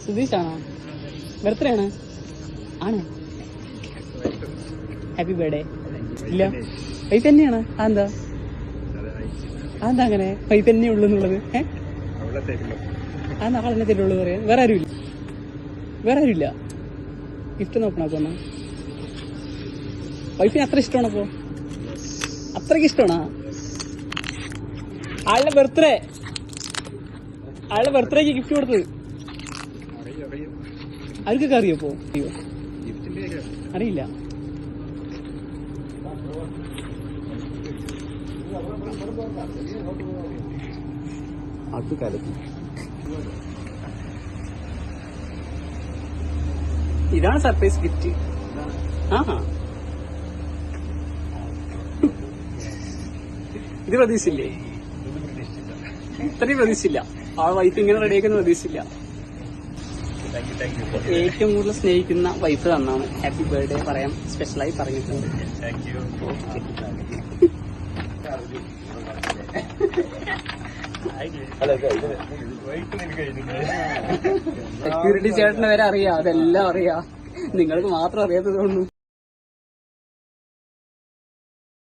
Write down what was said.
സുധീഷാണോ? Birthday ആണ്? ആണ്. Happy birthday. ഇല്ല, വൈഫ് തന്നെയാണ്. അതെന്താ അങ്ങനെ വൈഫ് തന്നെ ഉള്ളു എന്നുള്ളത്? ആ നാളെ തന്നെ തരുള്ളൂ പറയാ. വേറെ ആരുമില്ല ഗിഫ്റ്റ് നോക്കണപ്പോ? വൈഫിന് അത്ര ഇഷ്ടമാണോ? അപ്പോ അത്രയ്ക്ക് ഇഷ്ടമാണോ? ആളുടെ ബർത്ത്ഡേക്ക് ഗിഫ്റ്റ് കൊടുത്തത് ആർക്കൊക്കെ അറിയപ്പോ? അറിയില്ല. അത് കലക്കി. ഇതാണ് സർപ്രൈസ് ഗിഫ്റ്റ്. ഇത് പ്രതീക്ഷിച്ചില്ലേ? ഇത്രയും പ്രതീക്ഷിച്ചില്ല. ആ വൈഫ് ഇങ്ങനെ റെഡിയാക്കുന്ന പ്രതീക്ഷിച്ചില്ല. ഏറ്റവും കൂടുതൽ സ്നേഹിക്കുന്ന വൈഫ് തന്നാണ് ഹാപ്പി ബർത്ത്ഡേ പറയാൻ സ്പെഷ്യലായി പറഞ്ഞിട്ടുണ്ട്. സെക്യൂരിറ്റി ചേട്ടന് വരെ അറിയാം, അതെല്ലാം അറിയാം. നിങ്ങൾക്ക് മാത്രം അറിയാത്തതുകൊണ്ടു.